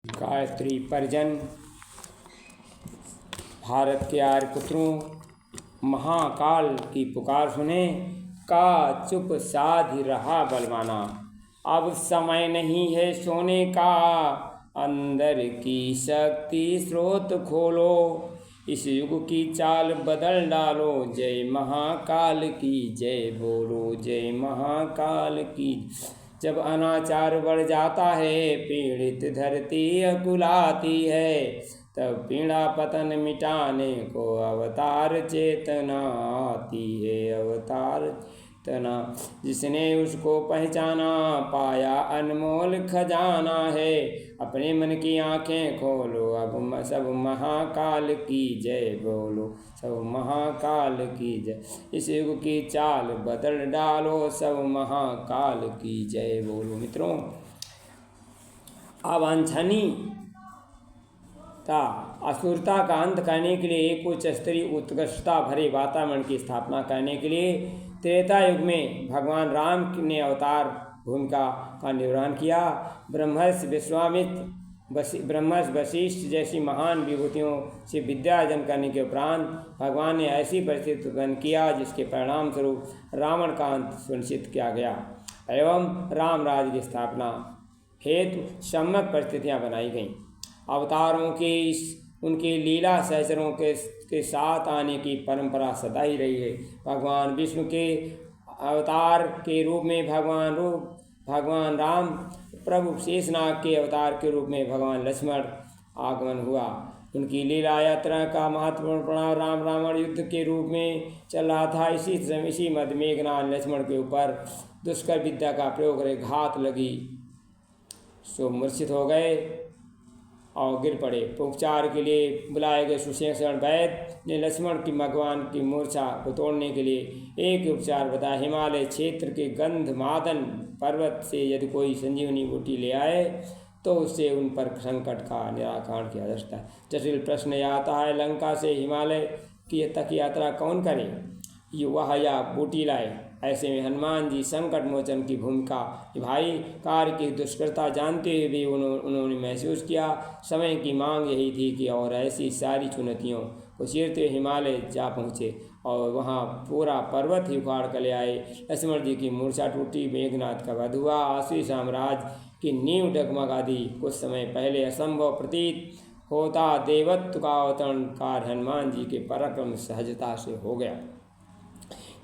गायत्री परिजन भारत के आर्य पुत्रों, महाकाल की पुकार सुने का चुप साध रहा बलवाना। अब समय नहीं है सोने का, अंदर की शक्ति स्रोत खोलो। इस युग की चाल बदल डालो, जय महाकाल की जय बोलो, जय महाकाल की। जब अनाचार बढ़ जाता है, पीड़ित धरती अकुलाती है, तब पीड़ा पतन मिटाने को अवतार चेतना आती है, अवतार चेतना। जिसने उसको पहचाना, पाया अनमोल खजाना है। अपने मन की आंखें खोलो, अब सब महाकाल की जय बोलो, सब महाकाल की जय। इस युग की चाल बदल डालो, सब महाकाल की जय बोलो। मित्रों, अवांछनीयता असुरता का अंत करने के लिए, एक उच्च स्तरीय उत्कृष्टता भरे वातावरण की स्थापना करने के लिए त्रेता युग में भगवान राम ने अवतार भूमिका का निर्वहन किया। ब्रह्मर्षि वशिष्ठ जैसी महान विभूतियों से विद्या अर्जन करने के उपरांत भगवान ने ऐसी परिस्थिति उत्पन्न किया जिसके परिणाम स्वरूप रावण का अंत सुनिश्चित किया गया एवं राम राज्य की स्थापना हेतु सम्यक परिस्थितियाँ बनाई गईं। अवतारों के उनके लीला सहचरों के साथ आने की परंपरा सदा ही रही है। भगवान विष्णु के अवतार के रूप में भगवान राम, प्रभु शेषनाग के अवतार के रूप में भगवान लक्ष्मण आगमन हुआ। उनकी लीला यात्रा का महत्वपूर्ण पड़ाव राम रावण युद्ध के रूप में चल रहा था। इसी मध्य मेघनाद लक्ष्मण के ऊपर दुष्कर विद्या का प्रयोग कर घात लगी, सो मूर्छित हो गए और गिर पड़े। उपचार के लिए बुलाए गए सुशेषण वैद्य ने लक्ष्मण की भगवान की मूर्छा को तोड़ने के लिए एक उपचार बताया। हिमालय क्षेत्र के गंधमादन पर्वत से यदि कोई संजीवनी बूटी ले आए तो उससे उन पर संकट का निराकरण किया जा सकता है। जटिल प्रश्न यह आता है, लंका से हिमालय की तक यात्रा कौन करे, वह या बूटी लाए। ऐसे में हनुमान जी संकट मोचन की भूमिका निभाई। कार्य की दुष्करता जानते हुए भी उन्होंने महसूस किया समय की मांग यही थी कि और ऐसी सारी चुनौतियों को चीरते हुए हिमालय जा पहुँचे और वहाँ पूरा पर्वत ही उखाड़ कर ले आए। लक्ष्मण जी की मूर्छा टूटी, मेघनाद का वध हुआ, आसुरी साम्राज्य की नींव डगमगा दी। कुछ समय पहले असंभव प्रतीत होता देवत्व का अवतरण कार्य हनुमान जी के पराक्रम सहजता से हो गया।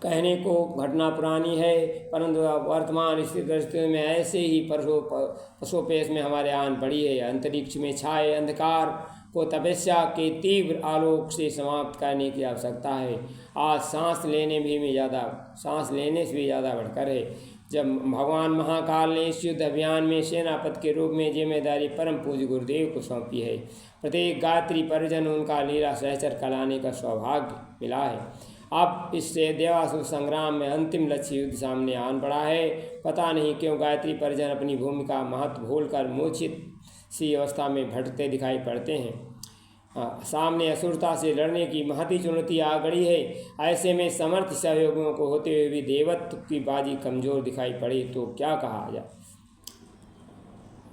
कहने को घटना पुरानी है, परंतु वर्तमान स्थिति में ऐसे ही पशुपेश में हमारे आन पड़ी है। अंतरिक्ष में छाए अंधकार को तपस्या के तीव्र आलोक से समाप्त करने की आवश्यकता है। आज सांस लेने से भी ज़्यादा बढ़कर है। जब भगवान महाकाल ने इस युद्ध अभियान में सेनापति के रूप में जिम्मेदारी परम पूज्य गुरुदेव को सौंपी है। प्रत्येक गायत्री परिजन उनका लीला सहचर कराने का सौभाग्य मिला है। अब इससे देवासुर संग्राम में अंतिम लक्ष्य युद्ध सामने आन पड़ा है। पता नहीं क्यों गायत्री परिजन अपनी भूमिका महत्व भूलकर मूर्छित सी अवस्था में भटकते दिखाई पड़ते हैं। सामने असुरता से लड़ने की महती चुनौती आ गई है। ऐसे में समर्थ सहयोगियों को होते हुए भी देवत्व की बाजी कमजोर दिखाई पड़ी तो क्या कहा जाए।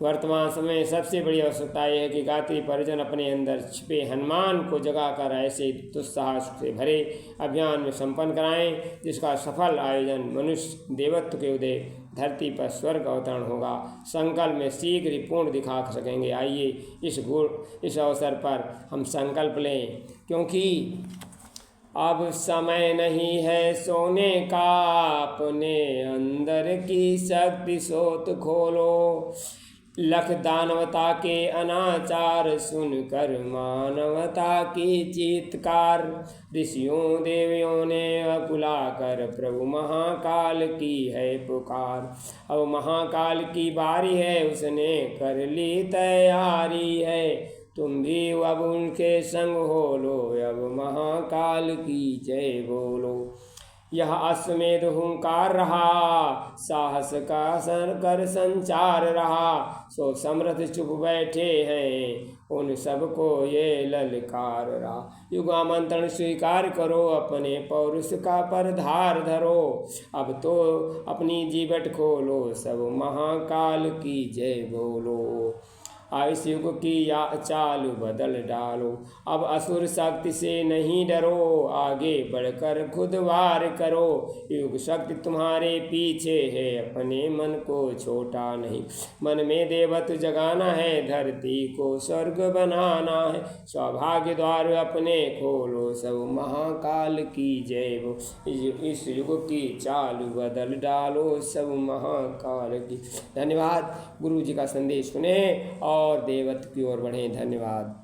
वर्तमान समय में सबसे बड़ी आवश्यकता यह है कि गायत्री परिजन अपने अंदर छिपे हनुमान को जगाकर ऐसे दुस्साहस से भरे अभियान में संपन्न कराएं जिसका सफल आयोजन मनुष्य देवत्व के उदय, धरती पर स्वर्ग अवतरण होगा। संकल्प में शीघ्र ही पूर्ण दिखा सकेंगे। आइए इस अवसर पर हम संकल्प लें, क्योंकि अब समय नहीं है सोने का, अपने अंदर की शक्ति स्रोत खोलो। लख दानवता के अनाचार सुनकर मानवता की चीत्कार, ऋषियों देवियों ने अकुला कर प्रभु महाकाल की है पुकार। अब महाकाल की बारी है, उसने कर ली तैयारी है, तुम भी अब उनके संग हो लो, अब महाकाल की जय बोलो। यह अश्वमेध हुंकार रहा, साहस का कर संचार रहा, सो समर्थ चुप बैठे हैं, उन सबको ये ललकार रहा। युग आमंत्रण स्वीकार करो, अपने पौरुष का परधार धरो, अब तो अपनी जीवट खोलो, सब महाकाल की जय बोलो। इस युग की या चाल बदल डालो। अब असुर शक्ति से नहीं डरो, आगे बढ़कर खुद वार करो। युग शक्ति तुम्हारे पीछे है, अपने मन को छोटा नहीं। मन में देवत्व जगाना है, धरती को स्वर्ग बनाना है। सौभाग्य द्वार अपने खोलो, सब महाकाल की जय हो। इस युग की चाल बदल डालो, सब महाकाल की। धन्यवाद। गुरु जी का संदेश सुने और देवत्व की ओर बढ़ें। धन्यवाद।